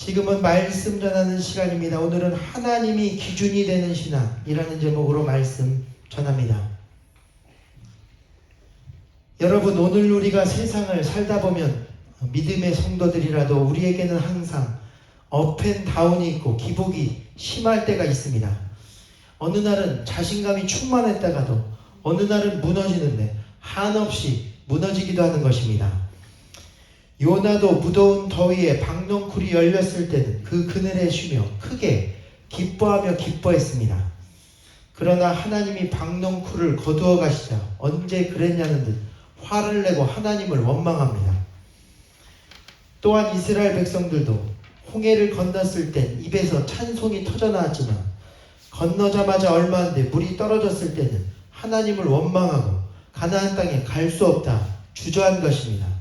지금은 말씀 전하는 시간입니다. 오늘은 하나님이 기준이 되는 신앙이라는 제목으로 말씀 전합니다. 여러분, 오늘 우리가 세상을 살다 보면 믿음의 성도들이라도 우리에게는 항상 업앤다운이 있고 기복이 심할 때가 있습니다. 어느 날은 자신감이 충만했다가도 어느 날은 무너지는데 한없이 무너지기도 하는 것입니다. 요나도 무더운 더위에 박넝쿨이 열렸을 때는 그 그늘에 쉬며 크게 기뻐하며 기뻐했습니다. 그러나 하나님이 박넝쿨을 거두어 가시자 언제 그랬냐는 듯 화를 내고 하나님을 원망합니다. 또한 이스라엘 백성들도 홍해를 건넜을 땐 입에서 찬송이 터져나왔지만 건너자마자 얼마 안 돼 물이 떨어졌을 때는 하나님을 원망하고 가나안 땅에 갈 수 없다 주저한 것입니다.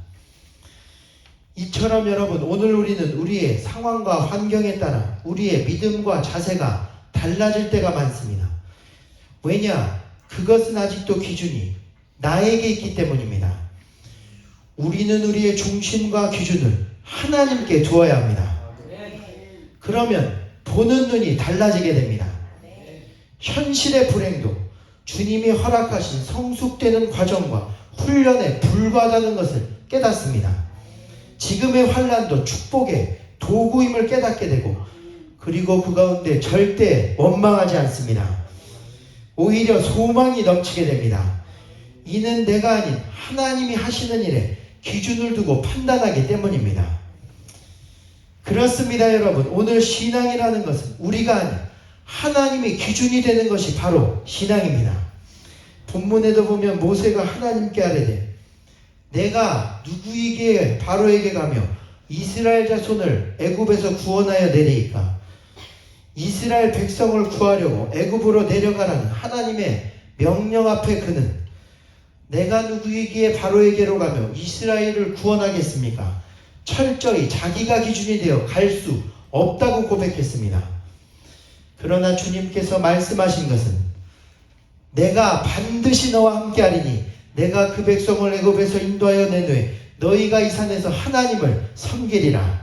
이처럼 여러분, 오늘 우리는 우리의 상황과 환경에 따라 우리의 믿음과 자세가 달라질 때가 많습니다. 왜냐? 그것은 아직도 기준이 나에게 있기 때문입니다. 우리는 우리의 중심과 기준을 하나님께 두어야 합니다. 그러면 보는 눈이 달라지게 됩니다. 현실의 불행도 주님이 허락하신 성숙되는 과정과 훈련에 불과하다는 것을 깨닫습니다. 지금의 환난도 축복의 도구임을 깨닫게 되고, 그리고 그 가운데 절대 원망하지 않습니다. 오히려 소망이 넘치게 됩니다. 이는 내가 아닌 하나님이 하시는 일에 기준을 두고 판단하기 때문입니다. 그렇습니다, 여러분. 오늘 신앙이라는 것은 우리가 아닌 하나님이 기준이 되는 것이 바로 신앙입니다. 본문에도 보면 모세가 하나님께 아뢰되 내가 누구에게 바로에게 가며 이스라엘 자손을 애굽에서 구원하여 내리이까? 이스라엘 백성을 구하려고 애굽으로 내려가라는 하나님의 명령 앞에 그는 내가 누구이기에 바로에게로 가며 이스라엘을 구원하겠습니까? 철저히 자기가 기준이 되어 갈 수 없다고 고백했습니다. 그러나 주님께서 말씀하신 것은 내가 반드시 너와 함께하리니 내가 그 백성을 애굽에서 인도하여 낸 후에 너희가 이 산에서 하나님을 섬기리라.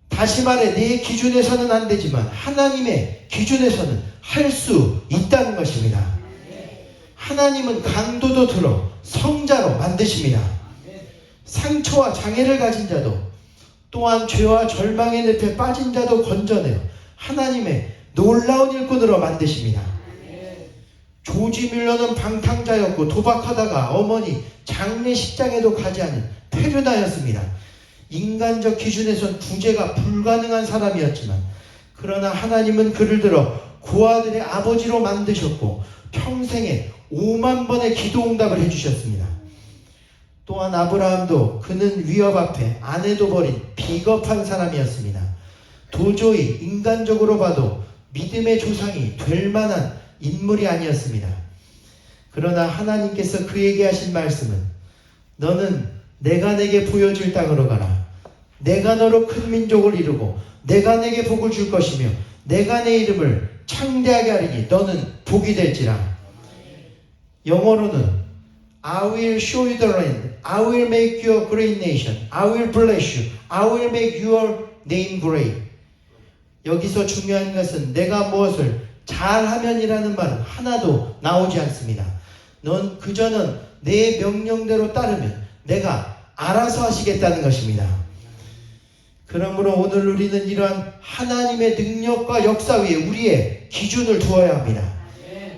다시 말해, 내 기준에서는 안 되지만 하나님의 기준에서는 할 수 있다는 것입니다. 하나님은 강도도 들어 성자로 만드십니다. 상처와 장애를 가진 자도, 또한 죄와 절망의 늪에 빠진 자도 건져내어 하나님의 놀라운 일꾼으로 만드십니다. 조지 밀러는 방탕자였고 도박하다가 어머니 장례식장에도 가지 않은 폐륜아였습니다. 인간적 기준에선 구제가 불가능한 사람이었지만, 그러나 하나님은 그를 들어 고아들의 아버지로 만드셨고 평생에 5만 번의 기도응답을 해주셨습니다. 또한 아브라함도 그는 위협 앞에 아내도 버린 비겁한 사람이었습니다. 도저히 인간적으로 봐도 믿음의 조상이 될 만한 인물이 아니었습니다. 그러나 하나님께서 그에게 하신 말씀은 너는 내가 내게 보여줄 땅으로 가라. 내가 너로 큰 민족을 이루고 내가 내게 복을 줄 것이며 내가 내 이름을 창대하게 하리니 너는 복이 될지라. 영어로는 I will show you the land. I will make you a great nation. I will bless you. I will make your name great. 여기서 중요한 것은 내가 무엇을 잘하면이라는 말은 하나도 나오지 않습니다. 넌 그저는 내 명령대로 따르면 내가 알아서 하시겠다는 것입니다. 그러므로 오늘 우리는 이러한 하나님의 능력과 역사 위에 우리의 기준을 두어야 합니다.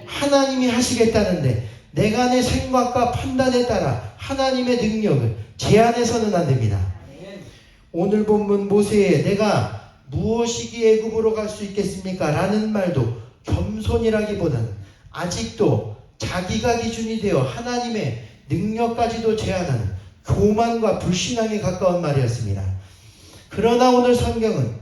하나님이 하시겠다는데 내가 내 생각과 판단에 따라 하나님의 능력을 제한해서는 안 됩니다. 오늘 본문 모세의 내가 무엇이기에 애굽으로 갈 수 있겠습니까? 라는 말도 겸손이라기보다는 아직도 자기가 기준이 되어 하나님의 능력까지도 제한하는 교만과 불신앙에 가까운 말이었습니다. 그러나 오늘 성경은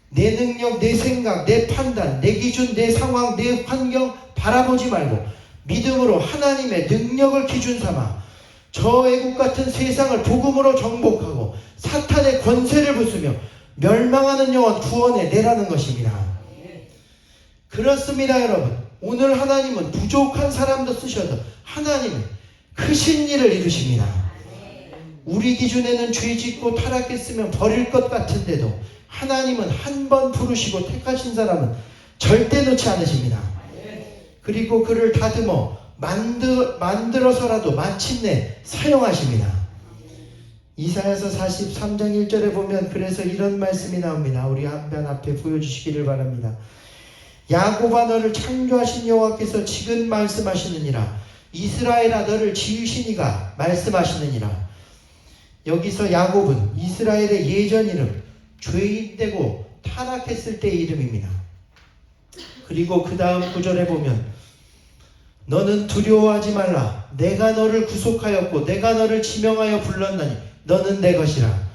내 능력, 내 생각, 내 판단, 내 기준, 내 상황, 내 환경 바라보지 말고 믿음으로 하나님의 능력을 기준 삼아 저 애국 같은 세상을 복음으로 정복하고 사탄의 권세를 부수며 멸망하는 영혼 구원해 내라는 것입니다. 그렇습니다, 여러분. 오늘 하나님은 부족한 사람도 쓰셔도 하나님은 크신 일을 이루십니다. 우리 기준에는 죄 짓고 타락했으면 버릴 것 같은데도 하나님은 한 번 부르시고 택하신 사람은 절대 놓지 않으십니다. 그리고 그를 다듬어 만들어서라도 마침내 사용하십니다. 이사야서 43장 1절에 보면 그래서 이런 말씀이 나옵니다. 우리 한편 앞에 보여주시기를 바랍니다. 야곱아 너를 창조하신 여호와께서 지금 말씀하시느니라. 이스라엘아 너를 지으신 이가 말씀하시느니라. 여기서 야곱은 이스라엘의 예전 이름, 죄인되고 타락했을 때의 이름입니다. 그리고 그 다음 구절에 보면 너는 두려워하지 말라. 내가 너를 구속하였고 내가 너를 지명하여 불렀나니 너는 내 것이라.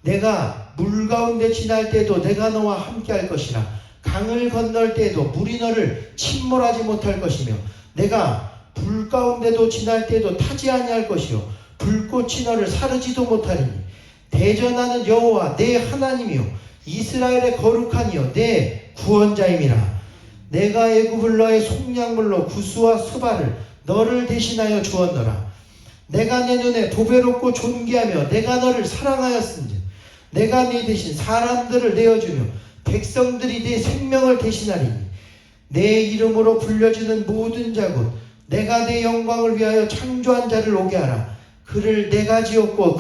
내가 물 가운데 지날 때도 내가 너와 함께 할 것이라. 강을 건널 때에도 물이 너를 침몰하지 못할 것이며 내가 불 가운데도 지날 때도 타지 아니할 것이요 불꽃이 너를 사르지도 못하리니 대전하는 여호와 내 하나님이요 이스라엘의 거룩한 이요 내 구원자임이라. 내가 애굽을 너의 속량물로 구스와 스바를 너를 대신하여 주었노라. 내가 내 눈에 보배롭고 존귀하며 내가 너를 사랑하였은즉 내가 네 대신 사람들을 내어주며 백성들이 네 생명을 대신하리니 내 이름으로 불려지는 모든 자곧 내가 내 영광을 위하여 창조한 자를 오게 하라. 그를 내가 지었고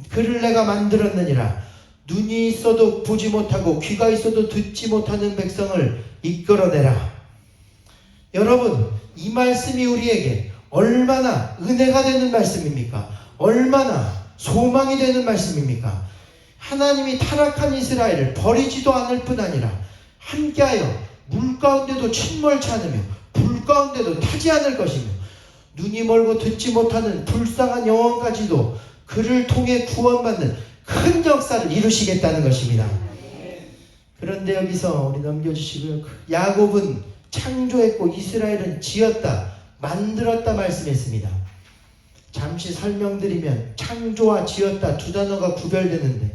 그를 내가 만들었느니라. 눈이 있어도 보지 못하고 귀가 있어도 듣지 못하는 백성을 이끌어내라. 여러분, 이 말씀이 우리에게 얼마나 은혜가 되는 말씀입니까? 얼마나 소망이 되는 말씀입니까? 하나님이 타락한 이스라엘을 버리지도 않을 뿐 아니라 함께하여 물 가운데도 침몰치 않으며 불 가운데도 타지 않을 것이며 눈이 멀고 듣지 못하는 불쌍한 영혼까지도 그를 통해 구원받는 큰 역사를 이루시겠다는 것입니다. 그런데 여기서 우리 넘겨주시고요. 야곱은 창조했고 이스라엘은 지었다, 만들었다 말씀했습니다. 잠시 설명드리면 창조와 지었다 두 단어가 구별되는데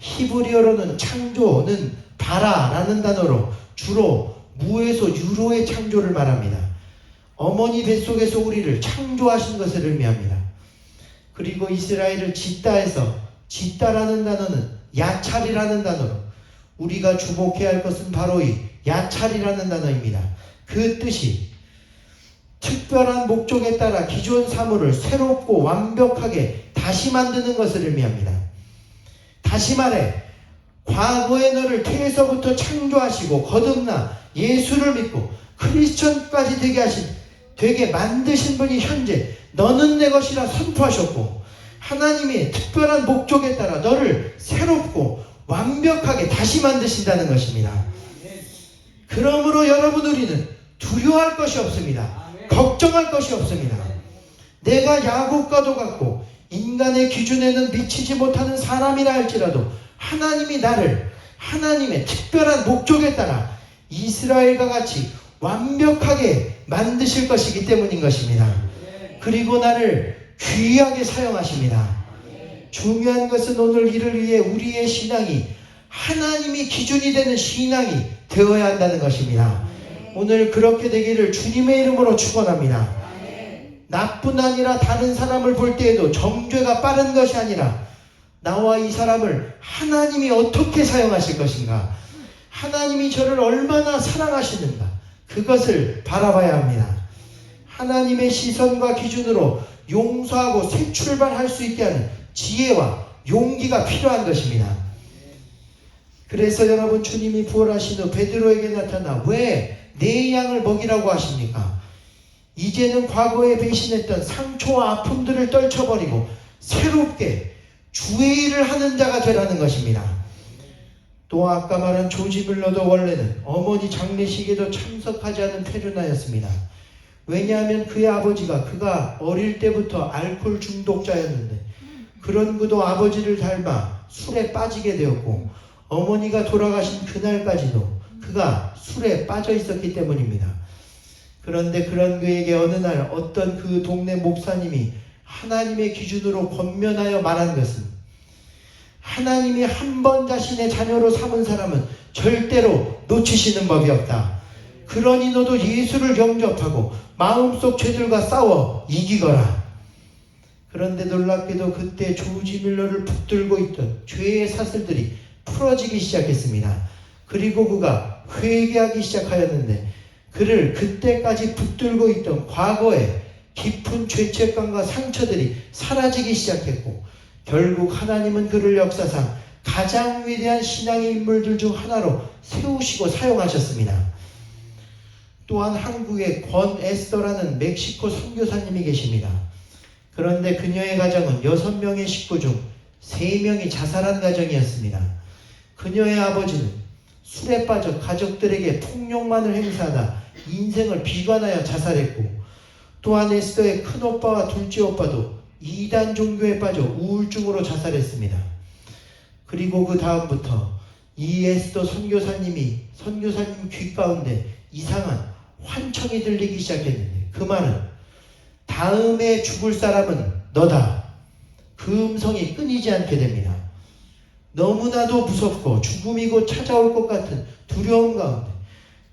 히브리어로는 창조는 바라라는 단어로 주로 무에서 유로의 창조를 말합니다. 어머니 뱃속에서 우리를 창조하신 것을 의미합니다. 그리고 이스라엘을 짓다 해서 짓다라는 단어는 야찰이라는 단어로 우리가 주목해야 할 것은 바로 이 야찰이라는 단어입니다. 그 뜻이 특별한 목적에 따라 기존 사물을 새롭고 완벽하게 다시 만드는 것을 의미합니다. 다시 말해 과거의 너를 태에서부터 창조하시고 거듭나 예수를 믿고 크리스천까지 되게 만드신 분이 현재 너는 내 것이라 선포하셨고 하나님의 특별한 목적에 따라 너를 새롭고 완벽하게 다시 만드신다는 것입니다. 그러므로 여러분 우리는 두려워할 것이 없습니다. 걱정할 것이 없습니다. 내가 야곱과도 같고 인간의 기준에는 미치지 못하는 사람이라 할지라도 하나님이 나를 하나님의 특별한 목적에 따라 이스라엘과 같이 완벽하게 만드실 것이기 때문인 것입니다. 그리고 나를 귀하게 사용하십니다. 중요한 것은 오늘 이를 위해 우리의 신앙이 하나님이 기준이 되는 신앙이 되어야 한다는 것입니다. 오늘 그렇게 되기를 주님의 이름으로 축원합니다. 나뿐 아니라 다른 사람을 볼 때에도 정죄가 빠른 것이 아니라 나와 이 사람을 하나님이 어떻게 사용하실 것인가, 하나님이 저를 얼마나 사랑하시는가, 그것을 바라봐야 합니다. 하나님의 시선과 기준으로 용서하고 새 출발할 수 있게 하는 지혜와 용기가 필요한 것입니다. 그래서 여러분 주님이 부활하신 후 베드로에게 나타나 왜 내 양을 먹이라고 하십니까? 이제는 과거에 배신했던 상처와 아픔들을 떨쳐버리고 새롭게 주의 일을 하는 자가 되라는 것입니다. 또 아까 말한 조지 밀러도 원래는 어머니 장례식에도 참석하지 않은 페르나였습니다. 왜냐하면 그의 아버지가 그가 어릴 때부터 알코올 중독자였는데 그런 그도 아버지를 닮아 술에 빠지게 되었고 어머니가 돌아가신 그날까지도 그가 술에 빠져 있었기 때문입니다. 그런데 그런 그에게 어느 날 어떤 그 동네 목사님이 하나님의 기준으로 권면하여 말한 것은 하나님이 한 번 자신의 자녀로 삼은 사람은 절대로 놓치시는 법이 없다. 그러니 너도 예수를 영접하고 마음속 죄들과 싸워 이기거라. 그런데 놀랍게도 그때 조지 밀러를 붙들고 있던 죄의 사슬들이 풀어지기 시작했습니다. 그리고 그가 회개하기 시작하였는데 그를 그때까지 붙들고 있던 과거의 깊은 죄책감과 상처들이 사라지기 시작했고 결국 하나님은 그를 역사상 가장 위대한 신앙의 인물들 중 하나로 세우시고 사용하셨습니다. 또한 한국에 권 에스더라는 멕시코 선교사님이 계십니다. 그런데 그녀의 가정은 6명의 식구 중 3명이 자살한 가정이었습니다. 그녀의 아버지는 술에 빠져 가족들에게 폭력만을 행사하다 인생을 비관하여 자살했고 또한 에스더의 큰오빠와 둘째 오빠도 이단 종교에 빠져 우울증으로 자살했습니다. 그리고 그 다음부터 이 에스더 선교사님 귀 가운데 이상한 환청이 들리기 시작했는데 그 말은 다음에 죽을 사람은 너다. 그 음성이 끊이지 않게 됩니다. 너무나도 무섭고 죽음이 곧 찾아올 것 같은 두려움 가운데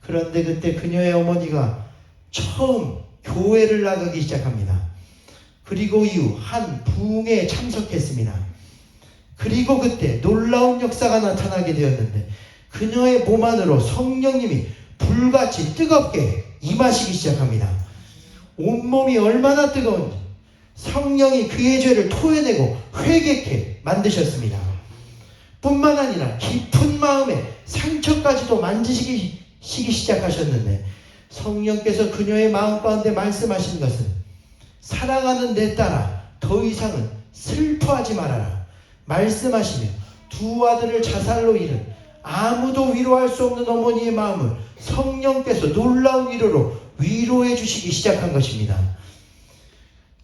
그런데 그때 그녀의 어머니가 처음 교회를 나가기 시작합니다. 그리고 이후 한 부흥회에 참석했습니다. 그리고 그때 놀라운 역사가 나타나게 되었는데 그녀의 몸 안으로 성령님이 불같이 뜨겁게 임하시기 시작합니다. 온몸이 얼마나 뜨거운지 성령이 그의 죄를 토해내고 회개케 만드셨습니다. 뿐만 아니라 깊은 마음의 상처까지도 만지시기 시작하셨는데 성령께서 그녀의 마음 가운데 말씀하신 것은 사랑하는 내 딸아 더 이상은 슬퍼하지 말아라 말씀하시며 두 아들을 자살로 잃은 아무도 위로할 수 없는 어머니의 마음을 성령께서 놀라운 위로로 위로해 주시기 시작한 것입니다.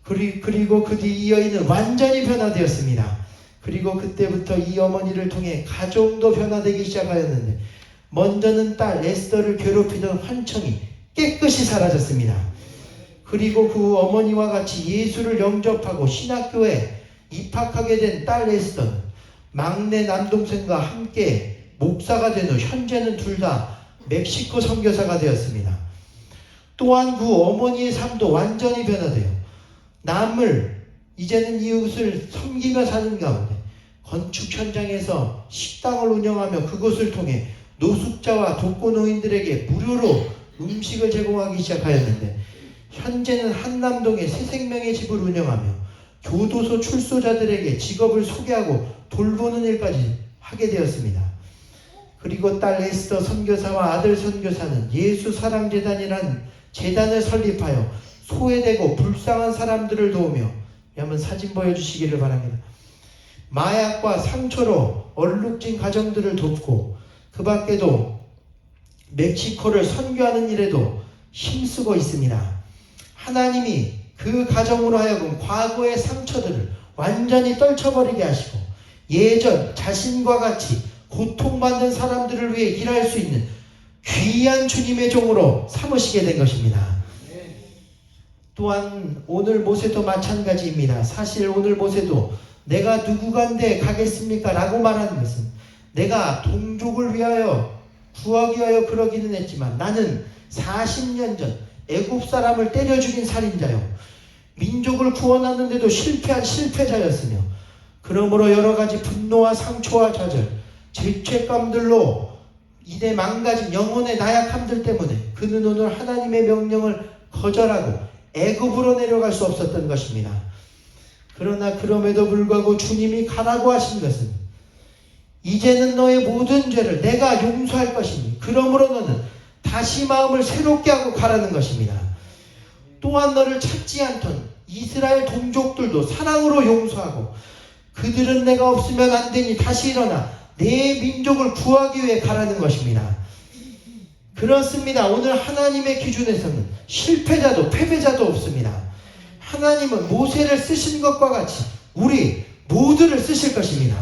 그리고 그 뒤 이 여인은 완전히 변화되었습니다. 그리고 그때부터 이 어머니를 통해 가정도 변화되기 시작하였는데 먼저는 딸 에스더를 괴롭히던 환청이 깨끗이 사라졌습니다. 그리고 그 어머니와 같이 예수를 영접하고 신학교에 입학하게 된 딸 에스더는 막내 남동생과 함께 목사가 된 후 현재는 둘 다 멕시코 선교사가 되었습니다. 또한 그 어머니의 삶도 완전히 변화되어 이제는 이웃을 섬기며 사는 가운데 건축 현장에서 식당을 운영하며 그곳을 통해 노숙자와 독거노인들에게 무료로 음식을 제공하기 시작하였는데 현재는 한남동에 새생명의 집을 운영하며 교도소 출소자들에게 직업을 소개하고 돌보는 일까지 하게 되었습니다. 그리고 딸 에스더 선교사와 아들 선교사는 예수사랑재단이라는 재단을 설립하여 소외되고 불쌍한 사람들을 도우며 한번 사진 보여주시기를 바랍니다. 마약과 상처로 얼룩진 가정들을 돕고 그 밖에도 멕시코를 선교하는 일에도 힘쓰고 있습니다. 하나님이 그 가정으로 하여금 과거의 상처들을 완전히 떨쳐버리게 하시고 예전 자신과 같이 고통받는 사람들을 위해 일할 수 있는 귀한 주님의 종으로 삼으시게 된 것입니다. 또한 오늘 모세도 마찬가지입니다. 사실 오늘 모세도 내가 누구간데 가겠습니까? 라고 말하는 것은 내가 동족을 위하여 구하기 위하여 그러기는 했지만 나는 40년 전 애굽 사람을 때려 죽인 살인자요 민족을 구원하는데도 실패한 실패자였으며 그러므로 여러 가지 분노와 상처와 좌절 죄책감들로 이내 망가진 영혼의 나약함들 때문에 그는 오늘 하나님의 명령을 거절하고 애굽으로 내려갈 수 없었던 것입니다. 그러나 그럼에도 불구하고 주님이 가라고 하신 것은 이제는 너의 모든 죄를 내가 용서할 것이니 그러므로 너는 다시 마음을 새롭게 하고 가라는 것입니다. 또한 너를 찾지 않던 이스라엘 동족들도 사랑으로 용서하고 그들은 내가 없으면 안 되니 다시 일어나 내 민족을 구하기 위해 가라는 것입니다. 그렇습니다. 오늘 하나님의 기준에서는 실패자도 패배자도 없습니다. 하나님은 모세를 쓰신 것과 같이 우리 모두를 쓰실 것입니다.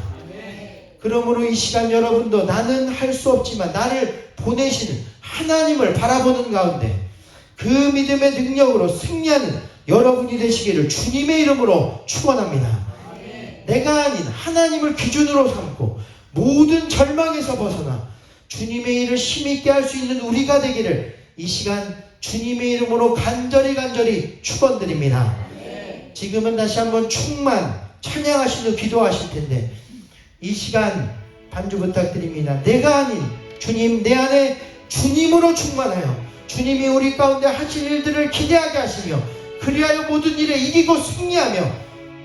그러므로 이 시간 여러분도 나는 할 수 없지만 나를 보내시는 하나님을 바라보는 가운데 그 믿음의 능력으로 승리하는 여러분이 되시기를 주님의 이름으로 축원합니다. 내가 아닌 하나님을 기준으로 삼고 모든 절망에서 벗어나 주님의 일을 힘있게 할 수 있는 우리가 되기를 이 시간 주님의 이름으로 간절히 축원드립니다. 지금은 다시 한번 충만 찬양하신 후 기도하실 텐데 이 시간 반주 부탁드립니다. 내가 아닌 주님, 내 안에 주님으로 충만하여 주님이 우리 가운데 하실 일들을 기대하게 하시며 그리하여 모든 일에 이기고 승리하며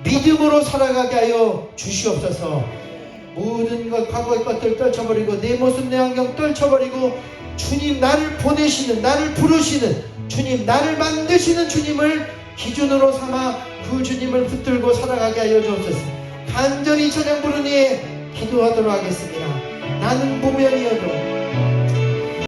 믿음으로 살아가게 하여 주시옵소서. 모든 것, 과거의 것들 떨쳐버리고 내 모습 내 환경 떨쳐버리고 주님, 나를 보내시는, 나를 부르시는 주님, 나를 만드시는 주님을 기준으로 삼아 그 주님을 붙들고 살아가게 하여 주옵소서. 간절히 찬양 부르니 기도하도록 하겠습니다. 나는 무명이어도